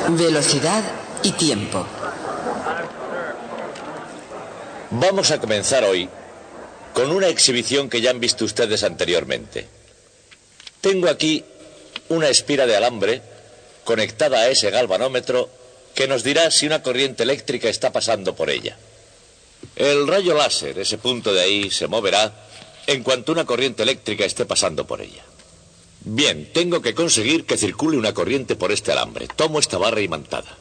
Velocidad y tiempo. Vamos a comenzar hoy con una exhibición que ya han visto ustedes anteriormente. Tengo aquí una espira de alambre conectada a ese galvanómetro que nos dirá si una corriente eléctrica está pasando por ella. El rayo láser, ese punto de ahí, se moverá en cuanto una corriente eléctrica esté pasando por ella. Bien, tengo que conseguir que circule una corriente por este alambre. Tomo esta barra imantada.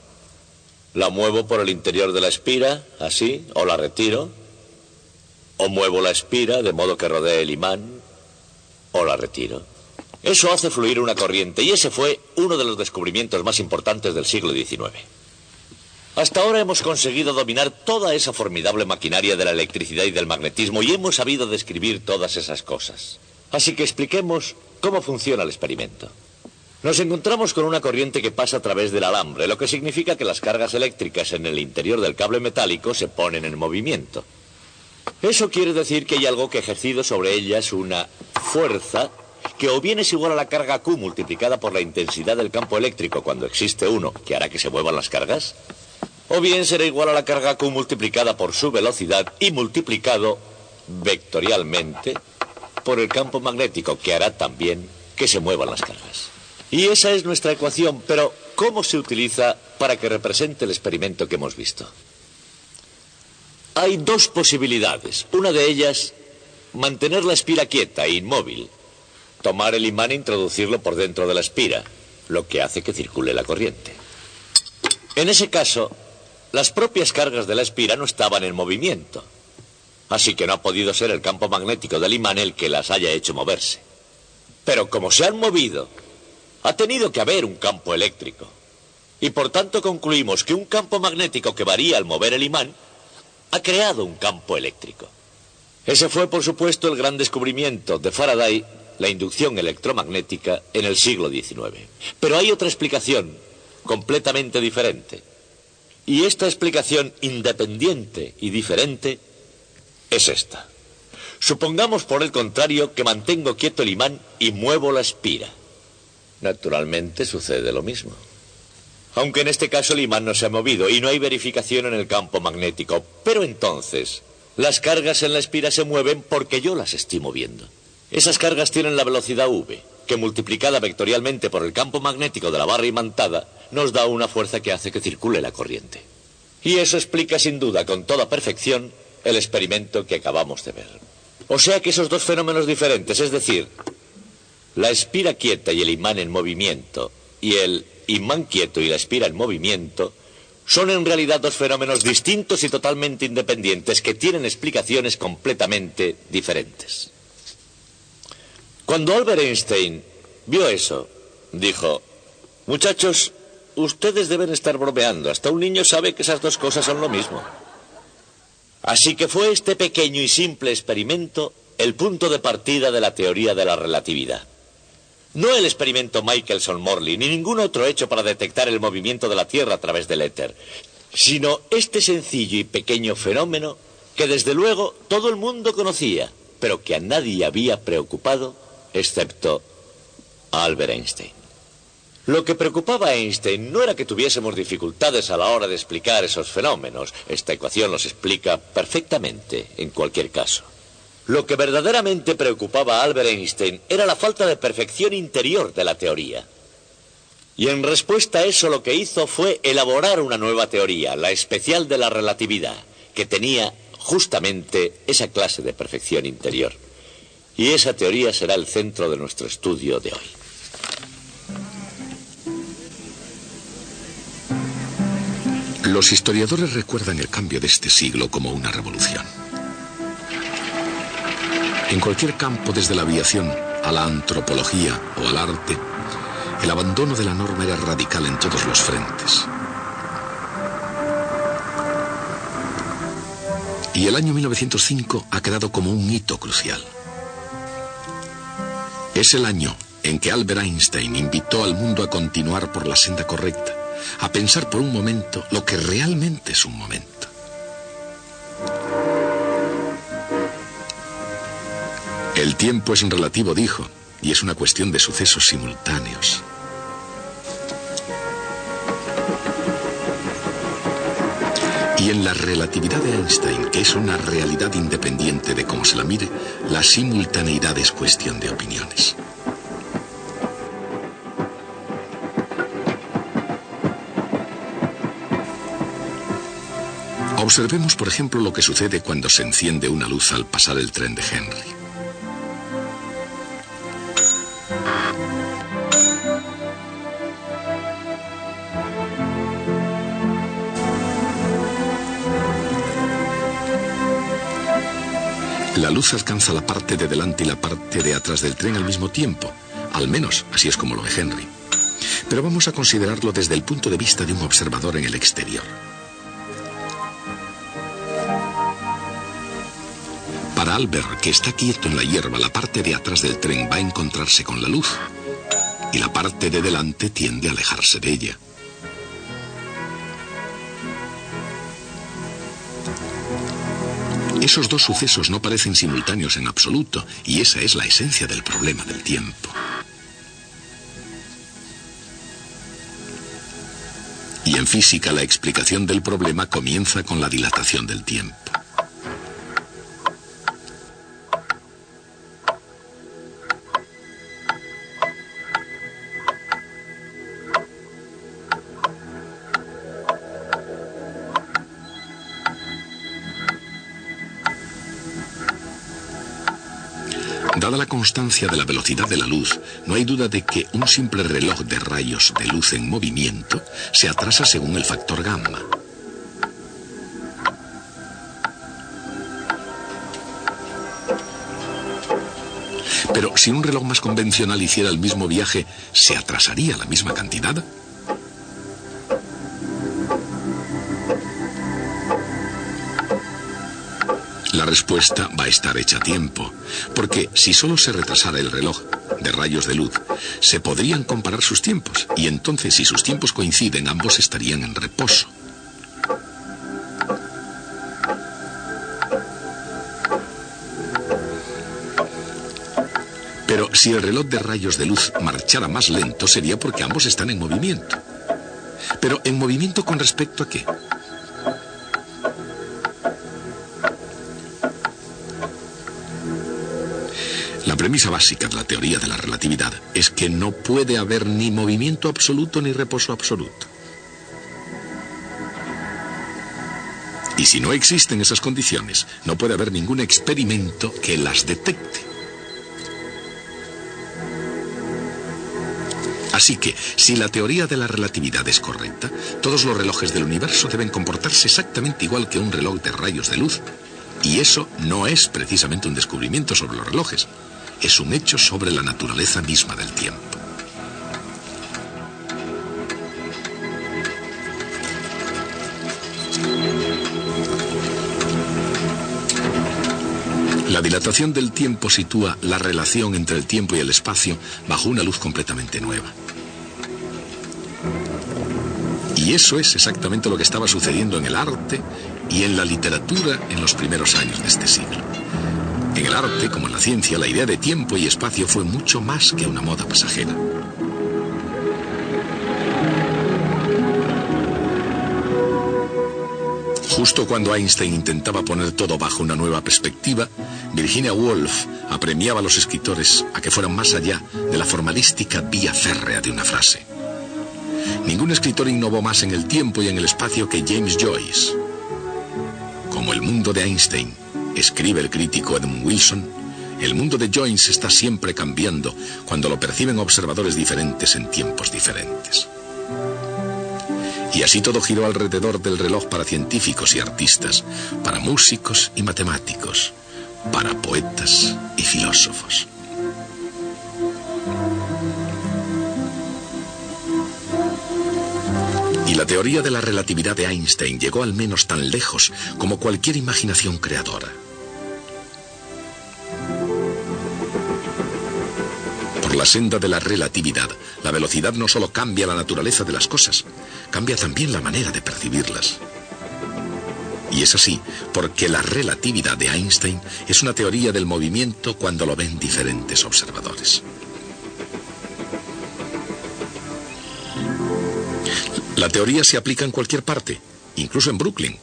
La muevo por el interior de la espira, así, o la retiro. O muevo la espira de modo que rodee el imán, o la retiro. Eso hace fluir una corriente, y ese fue uno de los descubrimientos más importantes del siglo XIX. Hasta ahora hemos conseguido dominar toda esa formidable maquinaria de la electricidad y del magnetismo, y hemos sabido describir todas esas cosas. Así que expliquemos cómo funciona el experimento. Nos encontramos con una corriente que pasa a través del alambre, lo que significa que las cargas eléctricas en el interior del cable metálico se ponen en movimiento. Eso quiere decir que hay algo que ha ejercido sobre ellas una fuerza que o bien es igual a la carga Q multiplicada por la intensidad del campo eléctrico cuando existe uno, que hará que se muevan las cargas, o bien será igual a la carga Q multiplicada por su velocidad y multiplicado vectorialmente por el campo magnético, que hará también que se muevan las cargas. Y esa es nuestra ecuación, pero ¿cómo se utiliza para que represente el experimento que hemos visto? Hay dos posibilidades. Una de ellas, mantener la espira quieta e inmóvil. Tomar el imán e introducirlo por dentro de la espira, lo que hace que circule la corriente. En ese caso, las propias cargas de la espira no estaban en movimiento, así que no ha podido ser el campo magnético del imán el que las haya hecho moverse. Pero como se han movido, ha tenido que haber un campo eléctrico. Y por tanto concluimos que un campo magnético que varía al mover el imán ha creado un campo eléctrico. Ese fue, por supuesto, el gran descubrimiento de Faraday, la inducción electromagnética, en el siglo XIX. Pero hay otra explicación completamente diferente. Y esta explicación independiente y diferente es esta. Supongamos, por el contrario, que mantengo quieto el imán y muevo la espira. Naturalmente sucede lo mismo. Aunque en este caso el imán no se ha movido y no hay verificación en el campo magnético. Pero entonces, las cargas en la espira se mueven porque yo las estoy moviendo. Esas cargas tienen la velocidad v, que multiplicada vectorialmente por el campo magnético de la barra imantada, nos da una fuerza que hace que circule la corriente. Y eso explica sin duda con toda perfección el experimento que acabamos de ver. O sea que esos dos fenómenos diferentes, es decir, la espira quieta y el imán en movimiento, y el imán quieto y la espira en movimiento, son en realidad dos fenómenos distintos y totalmente independientes que tienen explicaciones completamente diferentes. Cuando Albert Einstein vio eso, dijo: muchachos, ustedes deben estar bromeando. Hasta un niño sabe que esas dos cosas son lo mismo. Así que fue este pequeño y simple experimento el punto de partida de la teoría de la relatividad. No el experimento Michelson-Morley, ni ningún otro hecho para detectar el movimiento de la Tierra a través del éter, sino este sencillo y pequeño fenómeno que desde luego todo el mundo conocía, pero que a nadie había preocupado, excepto a Albert Einstein. Lo que preocupaba a Einstein no era que tuviésemos dificultades a la hora de explicar esos fenómenos. Esta ecuación los explica perfectamente en cualquier caso. Lo que verdaderamente preocupaba a Albert Einstein era la falta de perfección interior de la teoría. Y en respuesta a eso lo que hizo fue elaborar una nueva teoría, la especial de la relatividad, que tenía justamente esa clase de perfección interior. Y esa teoría será el centro de nuestro estudio de hoy. Los historiadores recuerdan el cambio de este siglo como una revolución. En cualquier campo, desde la aviación a la antropología o al arte, el abandono de la norma era radical en todos los frentes. Y el año 1905 ha quedado como un hito crucial. Es el año en que Albert Einstein invitó al mundo a continuar por la senda correcta, a pensar por un momento lo que realmente es un momento. El tiempo es relativo, dijo, y es una cuestión de sucesos simultáneos. Y en la relatividad de Einstein, que es una realidad independiente de cómo se la mire, la simultaneidad es cuestión de opiniones. Observemos, por ejemplo, lo que sucede cuando se enciende una luz al pasar el tren de Henry. La luz alcanza la parte de delante y la parte de atrás del tren al mismo tiempo. Al menos, así es como lo ve Henry. Pero vamos a considerarlo desde el punto de vista de un observador en el exterior. Para Albert, que está quieto en la hierba, la parte de atrás del tren va a encontrarse con la luz y la parte de delante tiende a alejarse de ella. Esos dos sucesos no parecen simultáneos en absoluto, y esa es la esencia del problema del tiempo. Y en física la explicación del problema comienza con la dilatación del tiempo. Dada la constancia de la velocidad de la luz, no hay duda de que un simple reloj de rayos de luz en movimiento se atrasa según el factor gamma. Pero si un reloj más convencional hiciera el mismo viaje, ¿se atrasaría la misma cantidad? La respuesta va a estar hecha a tiempo, porque si solo se retrasara el reloj de rayos de luz, se podrían comparar sus tiempos, y entonces si sus tiempos coinciden, ambos estarían en reposo. Pero si el reloj de rayos de luz marchara más lento, sería porque ambos están en movimiento. ¿Pero en movimiento con respecto a qué? La premisa básica de la teoría de la relatividad es que no puede haber ni movimiento absoluto ni reposo absoluto. Y si no existen esas condiciones, no puede haber ningún experimento que las detecte. Así que, si la teoría de la relatividad es correcta, todos los relojes del universo deben comportarse exactamente igual que un reloj de rayos de luz. Y eso no es precisamente un descubrimiento sobre los relojes. Es un hecho sobre la naturaleza misma del tiempo. La dilatación del tiempo sitúa la relación entre el tiempo y el espacio bajo una luz completamente nueva. Y eso es exactamente lo que estaba sucediendo en el arte y en la literatura en los primeros años de este siglo. En el arte, como en la ciencia, la idea de tiempo y espacio fue mucho más que una moda pasajera. Justo cuando Einstein intentaba poner todo bajo una nueva perspectiva, Virginia Woolf apremiaba a los escritores a que fueran más allá de la formalística vía férrea de una frase. Ningún escritor innovó más en el tiempo y en el espacio que James Joyce. Como el mundo de Einstein, escribe el crítico Edmund Wilson, el mundo de Joyce está siempre cambiando cuando lo perciben observadores diferentes en tiempos diferentes. Y así todo giró alrededor del reloj para científicos y artistas, para músicos y matemáticos, para poetas y filósofos. Y la teoría de la relatividad de Einstein llegó al menos tan lejos como cualquier imaginación creadora. Por la senda de la relatividad, la velocidad no solo cambia la naturaleza de las cosas, cambia también la manera de percibirlas. Y es así porque la relatividad de Einstein es una teoría del movimiento cuando lo ven diferentes observadores. La teoría se aplica en cualquier parte, incluso en Brooklyn,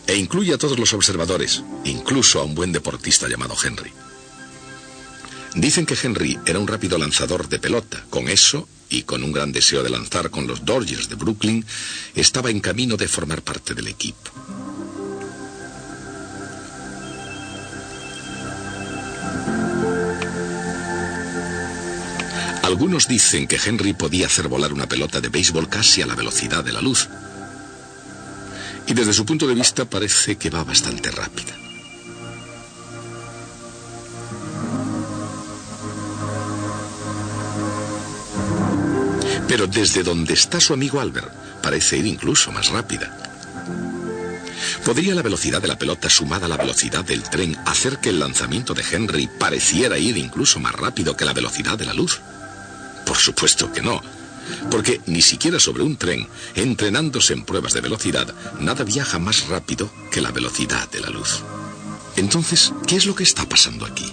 e incluye a todos los observadores, incluso a un buen deportista llamado Henry. Dicen que Henry era un rápido lanzador de pelota. Con eso, y con un gran deseo de lanzar con los Dodgers de Brooklyn, estaba en camino de formar parte del equipo. Algunos dicen que Henry podía hacer volar una pelota de béisbol casi a la velocidad de la luz. Y desde su punto de vista parece que va bastante rápida. Pero desde donde está su amigo Albert, parece ir incluso más rápida. ¿Podría la velocidad de la pelota sumada a la velocidad del tren hacer que el lanzamiento de Henry pareciera ir incluso más rápido que la velocidad de la luz? Por supuesto que no, porque ni siquiera sobre un tren, entrenándose en pruebas de velocidad, nada viaja más rápido que la velocidad de la luz. Entonces, ¿qué es lo que está pasando aquí?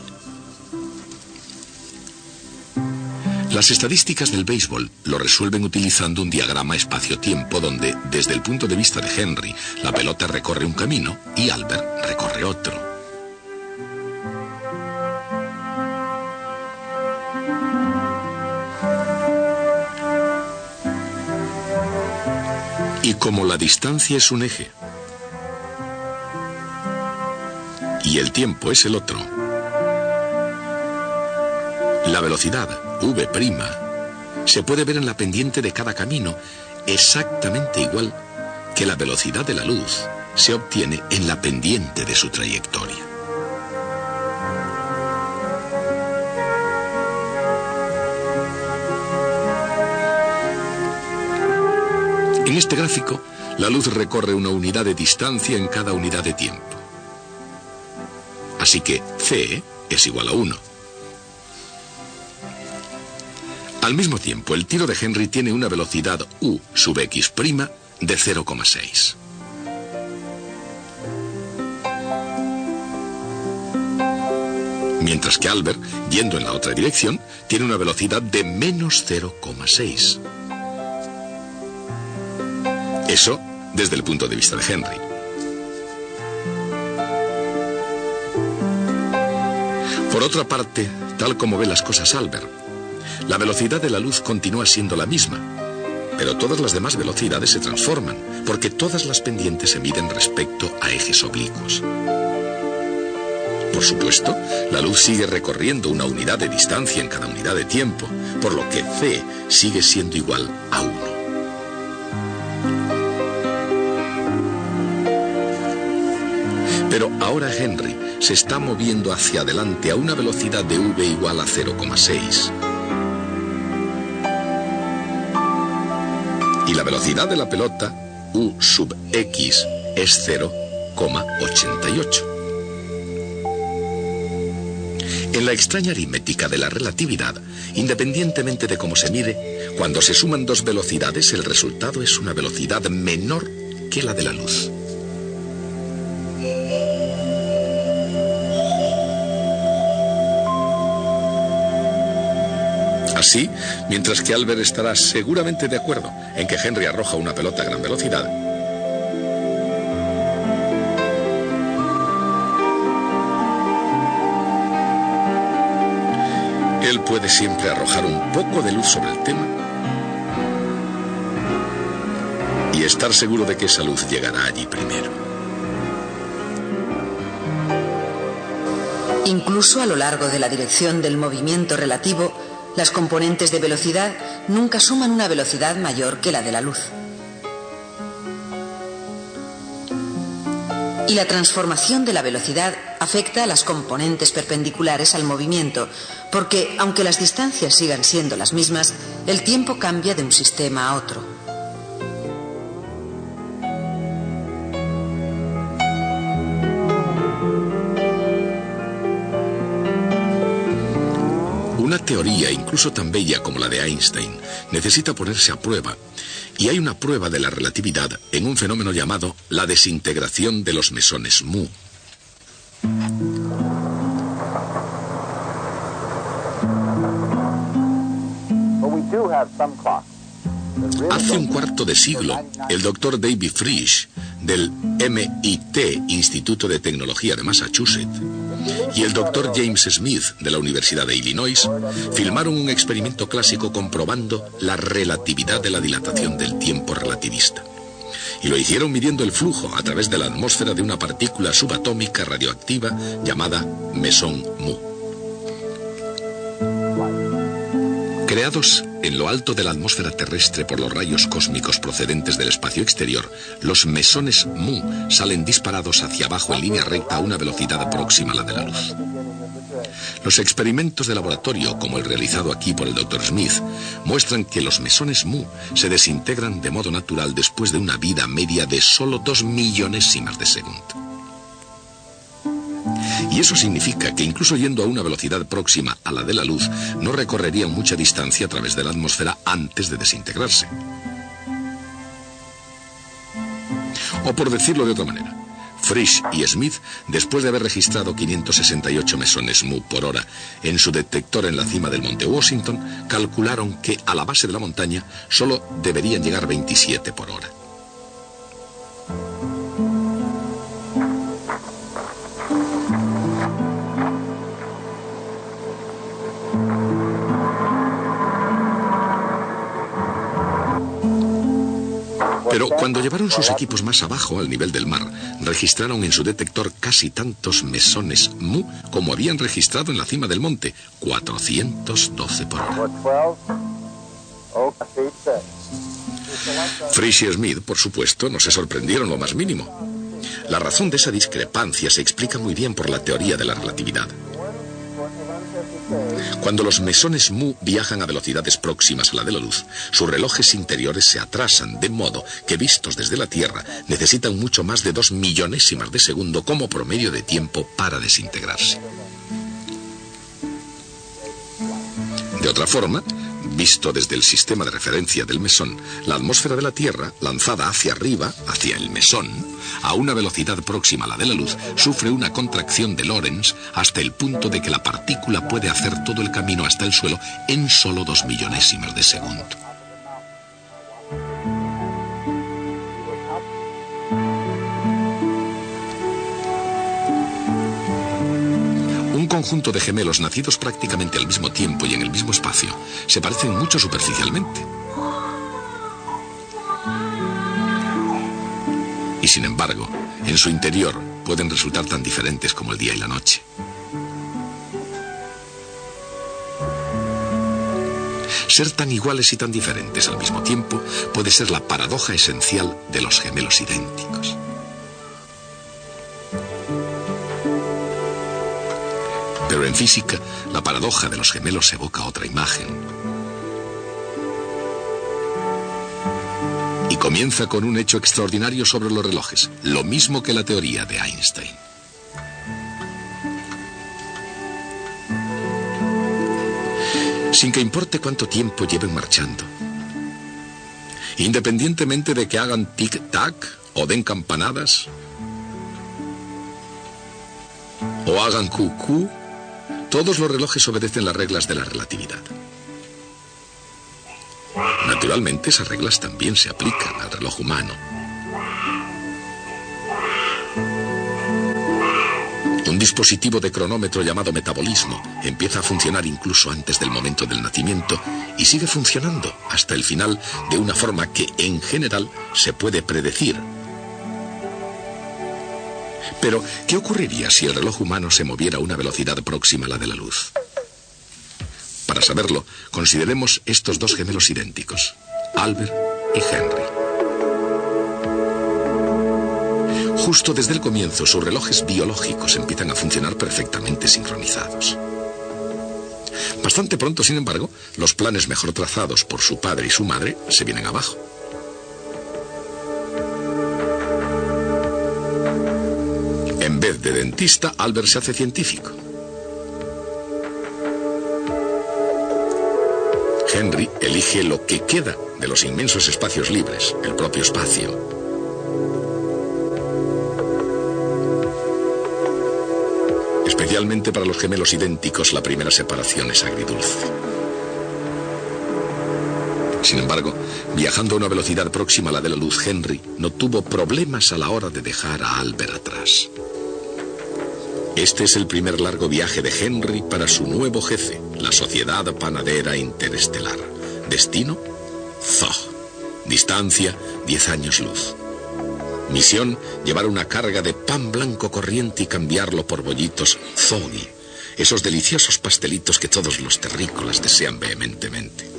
Las estadísticas del béisbol lo resuelven utilizando un diagrama espacio-tiempo donde, desde el punto de vista de Henry, la pelota recorre un camino y Albert recorre otro. Y como la distancia es un eje y el tiempo es el otro, la velocidad, v', se puede ver en la pendiente de cada camino exactamente igual que la velocidad de la luz se obtiene en la pendiente de su trayectoria. En este gráfico, la luz recorre una unidad de distancia en cada unidad de tiempo. Así que c es igual a 1. Al mismo tiempo, el tiro de Henry tiene una velocidad u sub x' de 0,6. Mientras que Albert, yendo en la otra dirección, tiene una velocidad de menos 0,6. Eso desde el punto de vista de Henry. Por otra parte, tal como ve las cosas Albert, la velocidad de la luz continúa siendo la misma, pero todas las demás velocidades se transforman, porque todas las pendientes se miden respecto a ejes oblicuos. Por supuesto, la luz sigue recorriendo una unidad de distancia en cada unidad de tiempo, por lo que c sigue siendo igual a 1. Pero ahora Henry se está moviendo hacia adelante a una velocidad de v igual a 0,6. Y la velocidad de la pelota, u sub x, es 0,88. En la extraña aritmética de la relatividad, independientemente de cómo se mide, cuando se suman dos velocidades, el resultado es una velocidad menor que la de la luz. Así, mientras que Albert estará seguramente de acuerdo en que Henry arroja una pelota a gran velocidad, él puede siempre arrojar un poco de luz sobre el tema y estar seguro de que esa luz llegará allí primero. Incluso a lo largo de la dirección del movimiento relativo, las componentes de velocidad nunca suman una velocidad mayor que la de la luz. Y la transformación de la velocidad afecta a las componentes perpendiculares al movimiento, porque, aunque las distancias sigan siendo las mismas, el tiempo cambia de un sistema a otro. Una teoría, incluso tan bella como la de Einstein, necesita ponerse a prueba, y hay una prueba de la relatividad en un fenómeno llamado la desintegración de los mesones mu. Hace un cuarto de siglo, el doctor David Frisch del MIT, Instituto de Tecnología de Massachusetts, y el Dr. James Smith, de la Universidad de Illinois, filmaron un experimento clásico comprobando la relatividad de la dilatación del tiempo relativista. Y lo hicieron midiendo el flujo a través de la atmósfera de una partícula subatómica radioactiva llamada mesón mu. Creados en lo alto de la atmósfera terrestre por los rayos cósmicos procedentes del espacio exterior, los mesones mu salen disparados hacia abajo en línea recta a una velocidad próxima a la de la luz. Los experimentos de laboratorio, como el realizado aquí por el Dr. Smith, muestran que los mesones mu se desintegran de modo natural después de una vida media de solo 2 millonésimas de segundo. Y eso significa que incluso yendo a una velocidad próxima a la de la luz, no recorrerían mucha distancia a través de la atmósfera antes de desintegrarse. O por decirlo de otra manera, Frisch y Smith, después de haber registrado 568 mesones mu por hora en su detector en la cima del monte Washington, calcularon que a la base de la montaña solo deberían llegar 27 por hora. Pero cuando llevaron sus equipos más abajo, al nivel del mar, registraron en su detector casi tantos mesones mu como habían registrado en la cima del monte, 412 por hora. Frisch y Smith, por supuesto, no se sorprendieron lo más mínimo. La razón de esa discrepancia se explica muy bien por la teoría de la relatividad. Cuando los mesones mu viajan a velocidades próximas a la de la luz, sus relojes interiores se atrasan, de modo que vistos desde la Tierra necesitan mucho más de 2 millonésimas de segundo como promedio de tiempo para desintegrarse. De otra forma, visto desde el sistema de referencia del mesón, la atmósfera de la Tierra, lanzada hacia arriba, hacia el mesón, a una velocidad próxima a la de la luz, sufre una contracción de Lorentz hasta el punto de que la partícula puede hacer todo el camino hasta el suelo en solo 2 millonésimas de segundo. Un conjunto de gemelos nacidos prácticamente al mismo tiempo y en el mismo espacio se parecen mucho superficialmente. Y sin embargo, en su interior pueden resultar tan diferentes como el día y la noche. Ser tan iguales y tan diferentes al mismo tiempo puede ser la paradoja esencial de los gemelos idénticos. Pero en física, la paradoja de los gemelos evoca otra imagen. Y comienza con un hecho extraordinario sobre los relojes, lo mismo que la teoría de Einstein. Sin que importe cuánto tiempo lleven marchando, independientemente de que hagan tic-tac o den campanadas, o hagan cucú, todos los relojes obedecen las reglas de la relatividad. Naturalmente, esas reglas también se aplican al reloj humano. Un dispositivo de cronómetro llamado metabolismo empieza a funcionar incluso antes del momento del nacimiento y sigue funcionando hasta el final de una forma que, en general, se puede predecir. Pero, ¿qué ocurriría si el reloj humano se moviera a una velocidad próxima a la de la luz? Para saberlo, consideremos estos dos gemelos idénticos, Albert y Henry. Justo desde el comienzo, sus relojes biológicos empiezan a funcionar perfectamente sincronizados. Bastante pronto, sin embargo, los planes mejor trazados por su padre y su madre se vienen abajo. En vez de dentista, Albert se hace científico. Henry elige lo que queda de los inmensos espacios libres, el propio espacio. Especialmente para los gemelos idénticos, la primera separación es agridulce. Sin embargo, viajando a una velocidad próxima a la de la luz, Henry no tuvo problemas a la hora de dejar a Albert atrás. Este es el primer largo viaje de Henry para su nuevo jefe, la Sociedad Panadera Interestelar. Destino: Zog. Distancia: 10 años luz. Misión: llevar una carga de pan blanco corriente y cambiarlo por bollitos Zoggy, esos deliciosos pastelitos que todos los terrícolas desean vehementemente.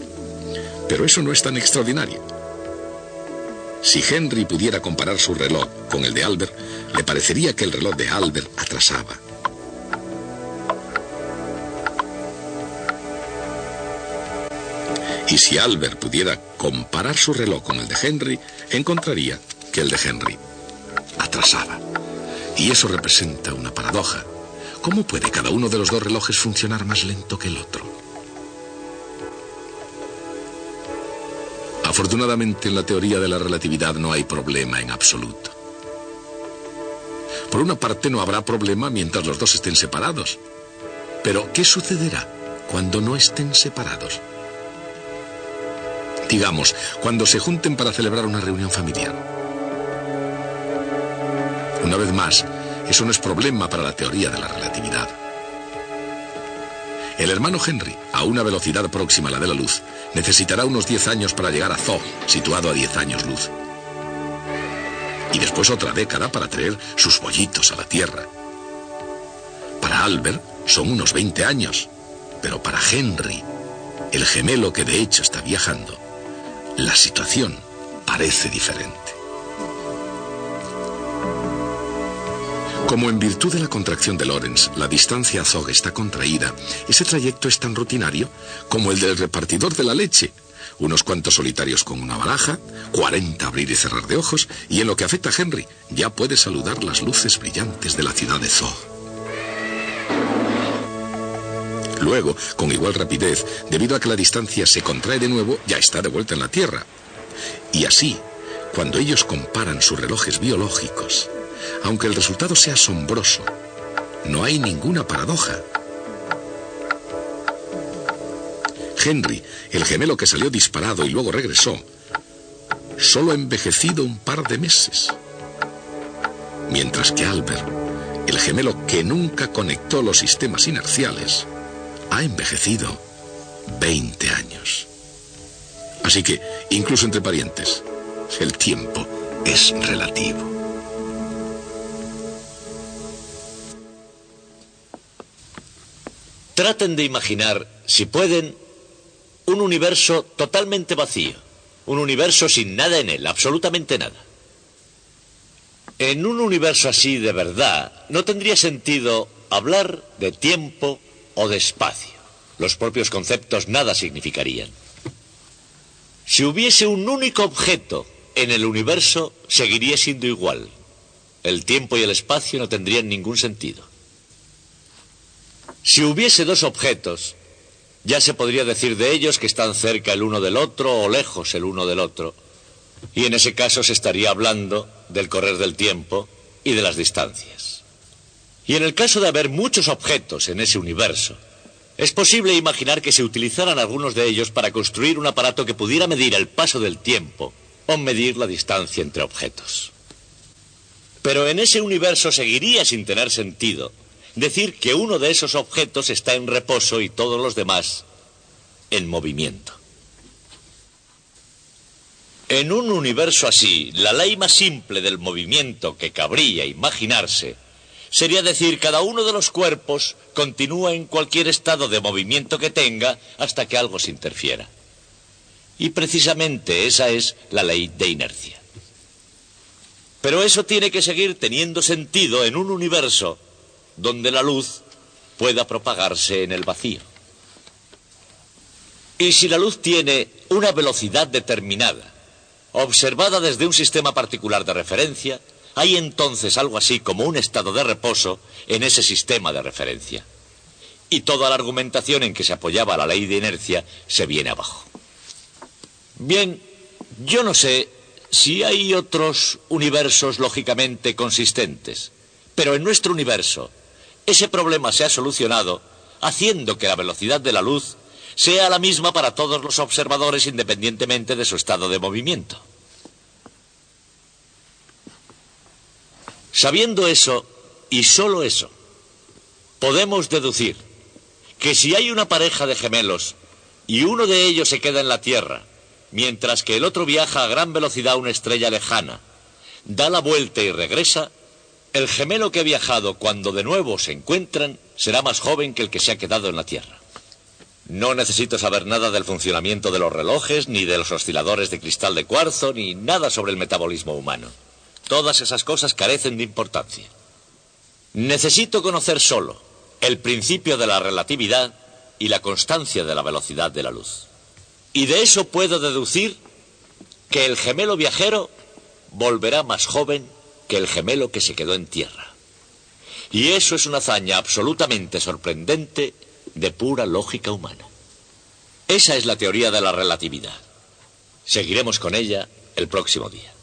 Pero eso no es tan extraordinario. Si Henry pudiera comparar su reloj con el de Albert, le parecería que el reloj de Albert atrasaba. Y si Albert pudiera comparar su reloj con el de Henry, encontraría que el de Henry atrasaba. Y eso representa una paradoja. ¿Cómo puede cada uno de los dos relojes funcionar más lento que el otro? Afortunadamente, en la teoría de la relatividad no hay problema en absoluto. Por una parte, no habrá problema mientras los dos estén separados. Pero, ¿qué sucederá cuando no estén separados? Digamos, cuando se junten para celebrar una reunión familiar. Una vez más, eso no es problema para la teoría de la relatividad. El hermano Henry, a una velocidad próxima a la de la luz, necesitará unos 10 años para llegar a Zog, situado a 10 años luz. Y después otra década para traer sus bollitos a la Tierra. Para Albert son unos 20 años, pero para Henry, el gemelo que de hecho está viajando, la situación parece diferente. Como en virtud de la contracción de Lorentz, la distancia a Zog está contraída, ese trayecto es tan rutinario como el del repartidor de la leche. Unos cuantos solitarios con una baraja, 40 abrir y cerrar de ojos, y en lo que afecta a Henry, ya puede saludar las luces brillantes de la ciudad de Zog. Luego, con igual rapidez, debido a que la distancia se contrae de nuevo, ya está de vuelta en la Tierra. Y así, cuando ellos comparan sus relojes biológicos, aunque el resultado sea asombroso, no hay ninguna paradoja. Henry, el gemelo que salió disparado y luego regresó, solo ha envejecido un par de meses. Mientras que Albert, el gemelo que nunca conectó los sistemas inerciales, ha envejecido 20 años. Así que, incluso entre parientes, el tiempo es relativo. Traten de imaginar, si pueden, un universo totalmente vacío. Un universo sin nada en él, absolutamente nada. En un universo así de verdad, no tendría sentido hablar de tiempo o de espacio. Los propios conceptos nada significarían. Si hubiese un único objeto en el universo, seguiría siendo igual. El tiempo y el espacio no tendrían ningún sentido. Si hubiese dos objetos, ya se podría decir de ellos que están cerca el uno del otro o lejos el uno del otro. Y en ese caso se estaría hablando del correr del tiempo y de las distancias. Y en el caso de haber muchos objetos en ese universo, es posible imaginar que se utilizaran algunos de ellos para construir un aparato que pudiera medir el paso del tiempo o medir la distancia entre objetos. Pero en ese universo seguiría sin tener sentido decir que uno de esos objetos está en reposo y todos los demás en movimiento. En un universo así, la ley más simple del movimiento que cabría imaginarse sería decir cada uno de los cuerpos continúa en cualquier estado de movimiento que tenga hasta que algo se interfiera. Y precisamente esa es la ley de inercia. Pero eso tiene que seguir teniendo sentido en un universo donde la luz pueda propagarse en el vacío. Y si la luz tiene una velocidad determinada, observada desde un sistema particular de referencia, hay entonces algo así como un estado de reposo en ese sistema de referencia. Y toda la argumentación en que se apoyaba la ley de inercia se viene abajo. Bien, yo no sé si hay otros universos lógicamente consistentes, pero en nuestro universo ese problema se ha solucionado haciendo que la velocidad de la luz sea la misma para todos los observadores independientemente de su estado de movimiento. Sabiendo eso, y solo eso, podemos deducir que si hay una pareja de gemelos y uno de ellos se queda en la Tierra, mientras que el otro viaja a gran velocidad a una estrella lejana, da la vuelta y regresa, el gemelo que ha viajado cuando de nuevo se encuentran será más joven que el que se ha quedado en la Tierra. No necesito saber nada del funcionamiento de los relojes, ni de los osciladores de cristal de cuarzo, ni nada sobre el metabolismo humano. Todas esas cosas carecen de importancia. Necesito conocer solo el principio de la relatividad y la constancia de la velocidad de la luz. Y de eso puedo deducir que el gemelo viajero volverá más joven que el gemelo que se quedó en tierra. Y eso es una hazaña absolutamente sorprendente de pura lógica humana. Esa es la teoría de la relatividad. Seguiremos con ella el próximo día.